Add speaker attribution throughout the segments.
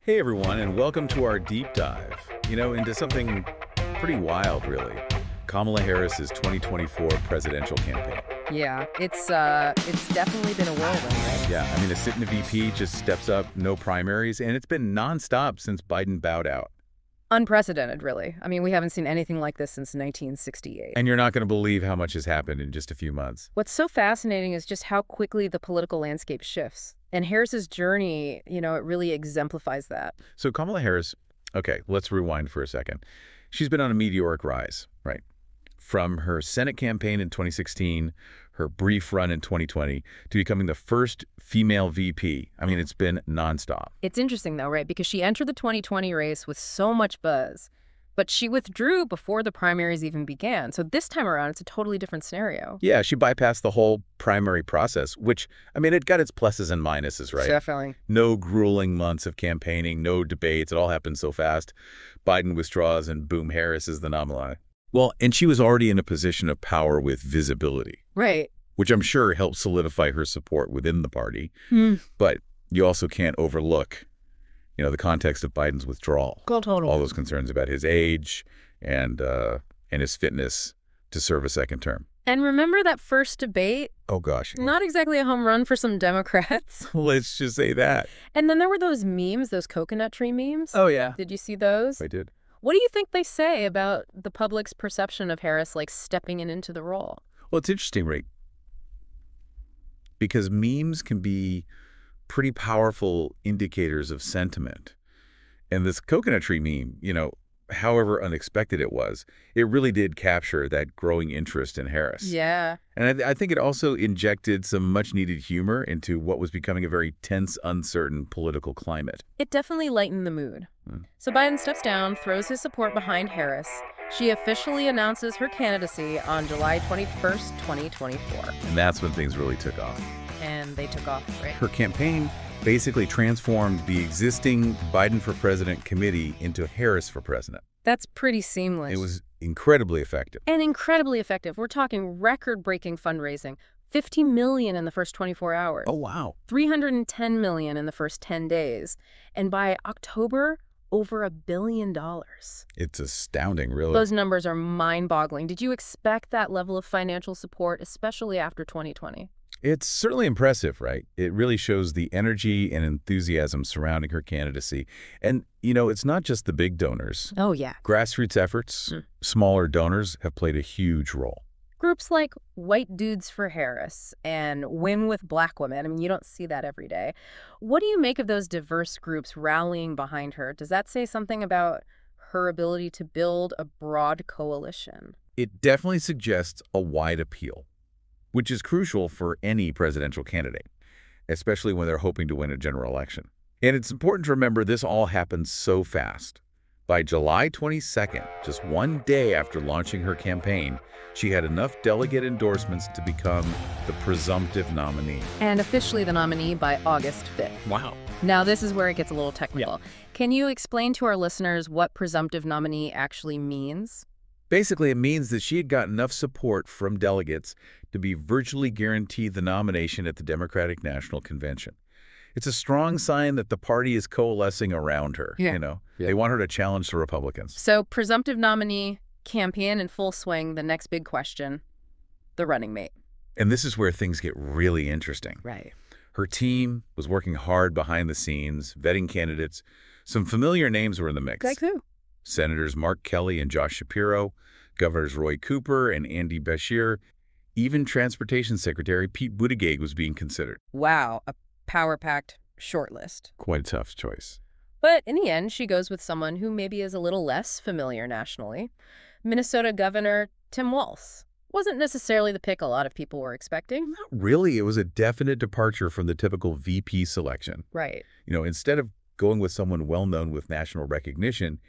Speaker 1: Hey everyone, and welcome to our deep dive, into something pretty wild, really. Kamala Harris's 2024 presidential campaign.
Speaker 2: Yeah, it's definitely been a whirlwind, right?
Speaker 1: Yeah, a sitting VP just steps up, no primaries, and it's been nonstop since Biden bowed out.
Speaker 2: Unprecedented, really. We haven't seen anything like this since 1968.
Speaker 1: And you're not going to believe how much has happened in just a few months.
Speaker 2: What's so fascinating is just how quickly the political landscape shifts. And Harris's journey, it really exemplifies that.
Speaker 1: So Kamala Harris, okay, let's rewind for a second. She's been on a meteoric rise, right? From her Senate campaign in 2016, her brief run in 2020, to becoming the first female VP. It's been nonstop.
Speaker 2: It's interesting, though, right? Because she entered the 2020 race with so much buzz, but she withdrew before the primaries even began. So this time around, it's a totally different scenario.
Speaker 1: Yeah, she bypassed the whole primary process, which, it got its pluses and minuses, right?
Speaker 2: Definitely.
Speaker 1: No grueling months of campaigning, no debates. It all happened so fast. Biden withdraws, and boom, Harris is the nominee. Well, and she was already in a position of power with visibility.
Speaker 2: Right.
Speaker 1: Which I'm sure helped solidify her support within the party. But you also can't overlook, the context of Biden's withdrawal.
Speaker 2: Totally.
Speaker 1: All those concerns about his age and his fitness to serve a second term.
Speaker 2: And remember that first debate?
Speaker 1: Oh, gosh.
Speaker 2: Not exactly a home run for some Democrats.
Speaker 1: Let's just say that.
Speaker 2: And then there were those memes, those coconut tree memes.
Speaker 1: Oh, yeah.
Speaker 2: Did you see those?
Speaker 1: I did.
Speaker 2: What do you think they say about the public's perception of Harris, stepping into the role?
Speaker 1: Well, it's interesting, right? Because memes can be pretty powerful indicators of sentiment. And this coconut tree meme, however unexpected it was, it really did capture that growing interest in Harris.
Speaker 2: Yeah.
Speaker 1: And I think it also injected some much-needed humor into what was becoming a very tense, uncertain political climate.
Speaker 2: It definitely lightened the mood. So Biden steps down, throws his support behind Harris. She officially announces her candidacy on July 21st, 2024.
Speaker 1: And that's when things really took off.
Speaker 2: And they took off, right?
Speaker 1: Her campaign basically transformed the existing Biden for President committee into Harris for President.
Speaker 2: That's pretty seamless.
Speaker 1: It was incredibly effective.
Speaker 2: And incredibly effective. We're talking record-breaking fundraising. $50 million in the first 24 hours.
Speaker 1: Oh, wow.
Speaker 2: $310 million in the first 10 days. And by October, over $1 billion.
Speaker 1: It's astounding, really.
Speaker 2: Those numbers are mind-boggling. Did you expect that level of financial support, especially after 2020?
Speaker 1: It's certainly impressive, right? It really shows the energy and enthusiasm surrounding her candidacy. And, it's not just the big donors.
Speaker 2: Oh, yeah.
Speaker 1: Grassroots efforts, smaller donors have played a huge role.
Speaker 2: Groups like White Dudes for Harris and Win with Black Women. You don't see that every day. What do you make of those diverse groups rallying behind her? Does that say something about her ability to build a broad coalition?
Speaker 1: It definitely suggests a wide appeal, which is crucial for any presidential candidate, especially when they're hoping to win a general election. And it's important to remember this all happened so fast. By July 22nd, just one day after launching her campaign, she had enough delegate endorsements to become the presumptive nominee.
Speaker 2: And officially the nominee by August 5th.
Speaker 1: Wow.
Speaker 2: Now, this is where it gets a little technical. Yeah. Can you explain to our listeners what presumptive nominee actually means?
Speaker 1: Basically, it means that she had got enough support from delegates to be virtually guaranteed the nomination at the Democratic National Convention. It's a strong sign that the party is coalescing around her, They want her to challenge the Republicans.
Speaker 2: So, presumptive nominee, campaign in full swing, the next big question, the running mate.
Speaker 1: And this is where things get really interesting.
Speaker 2: Right.
Speaker 1: Her team was working hard behind the scenes, vetting candidates. Some familiar names were in the mix.
Speaker 2: Like who?
Speaker 1: Senators Mark Kelly and Josh Shapiro, Governors Roy Cooper and Andy Beshear, even Transportation Secretary Pete Buttigieg was being considered.
Speaker 2: Wow, a power-packed shortlist.
Speaker 1: Quite a tough choice.
Speaker 2: But in the end, she goes with someone who maybe is a little less familiar nationally. Minnesota Governor Tim Walz. Wasn't necessarily the pick a lot of people were expecting.
Speaker 1: Not really. It was a definite departure from the typical VP selection.
Speaker 2: Right.
Speaker 1: Instead of going with someone well-known with national recognition,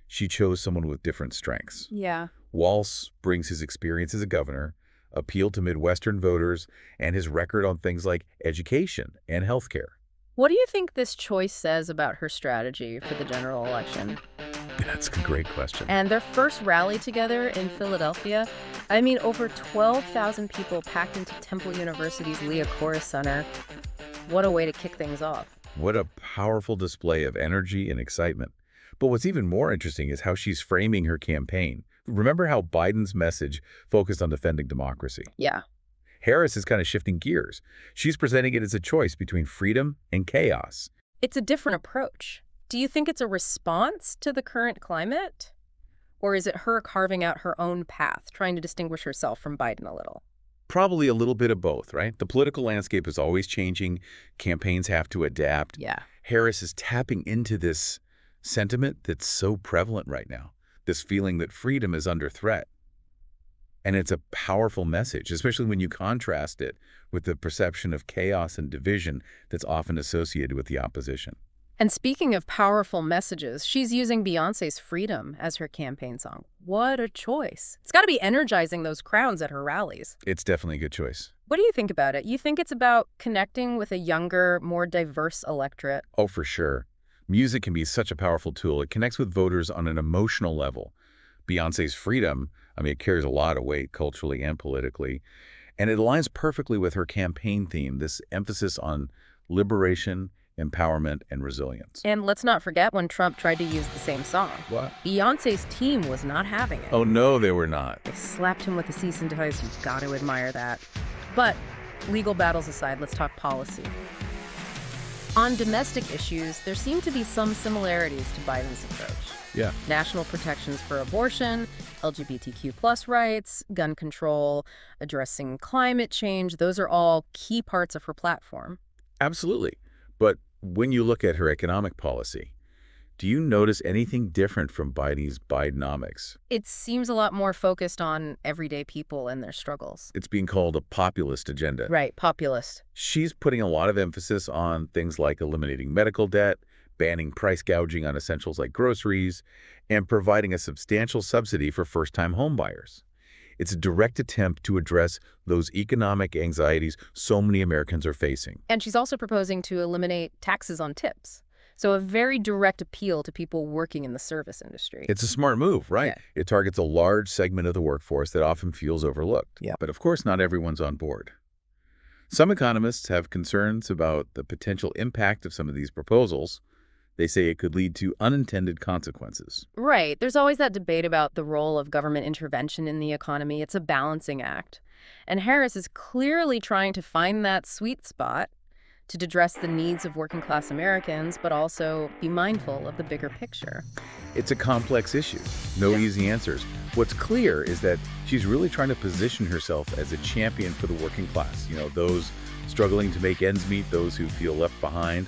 Speaker 1: she chose someone with different strengths.
Speaker 2: Yeah.
Speaker 1: Walz brings his experience as a governor, appeal to Midwestern voters, and his record on things like education and healthcare.
Speaker 2: What do you think this choice says about her strategy for the general election?
Speaker 1: That's a great question.
Speaker 2: And their first rally together in Philadelphia, over 12,000 people packed into Temple University's Leah Corus Center. What a way to kick things off.
Speaker 1: What a powerful display of energy and excitement. But what's even more interesting is how she's framing her campaign. Remember how Biden's message focused on defending democracy?
Speaker 2: Yeah.
Speaker 1: Harris is kind of shifting gears. She's presenting it as a choice between freedom and chaos.
Speaker 2: It's a different approach. Do you think it's a response to the current climate? Or is it her carving out her own path, trying to distinguish herself from Biden a little?
Speaker 1: Probably a little bit of both, right? The political landscape is always changing. Campaigns have to adapt.
Speaker 2: Yeah.
Speaker 1: Harris is tapping into this sentiment that's so prevalent right now, this feeling that freedom is under threat. And it's a powerful message, especially when you contrast it with the perception of chaos and division that's often associated with the opposition.
Speaker 2: And speaking of powerful messages, she's using Beyoncé's Freedom as her campaign song. What a choice. It's got to be energizing those crowds at her rallies.
Speaker 1: It's definitely a good choice.
Speaker 2: What do you think about it? You think it's about connecting with a younger, more diverse electorate?
Speaker 1: Oh, for sure. Music can be such a powerful tool. It connects with voters on an emotional level. Beyoncé's Freedom, it carries a lot of weight culturally and politically. And it aligns perfectly with her campaign theme, this emphasis on liberation, empowerment, and resilience.
Speaker 2: And let's not forget when Trump tried to use the same song.
Speaker 1: What?
Speaker 2: Beyoncé's team was not having it.
Speaker 1: Oh, no, they were not.
Speaker 2: They slapped him with a cease and desist. You've got to admire that. But legal battles aside, let's talk policy. On domestic issues, there seem to be some similarities to Biden's approach.
Speaker 1: Yeah.
Speaker 2: National protections for abortion, LGBTQ+ rights, gun control, addressing climate change, those are all key parts of her platform.
Speaker 1: Absolutely. But when you look at her economic policy, do you notice anything different from Biden's Bidenomics?
Speaker 2: It seems a lot more focused on everyday people and their struggles.
Speaker 1: It's being called a populist agenda.
Speaker 2: Right, populist.
Speaker 1: She's putting a lot of emphasis on things like eliminating medical debt, banning price gouging on essentials like groceries, and providing a substantial subsidy for first-time homebuyers. It's a direct attempt to address those economic anxieties so many Americans are facing.
Speaker 2: And she's also proposing to eliminate taxes on tips. So a very direct appeal to people working in the service industry.
Speaker 1: It's a smart move, right?
Speaker 2: Yeah.
Speaker 1: It targets a large segment of the workforce that often feels overlooked.
Speaker 2: Yeah.
Speaker 1: But of course, not everyone's on board. Some economists have concerns about the potential impact of some of these proposals. They say it could lead to unintended consequences.
Speaker 2: Right. There's always that debate about the role of government intervention in the economy. It's a balancing act. And Harris is clearly trying to find that sweet spot to address the needs of working-class Americans, but also be mindful of the bigger picture.
Speaker 1: It's a complex issue. No easy answers. What's clear is that she's really trying to position herself as a champion for the working class. Those struggling to make ends meet, those who feel left behind.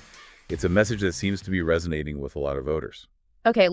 Speaker 1: It's a message that seems to be resonating with a lot of voters.
Speaker 2: Okay,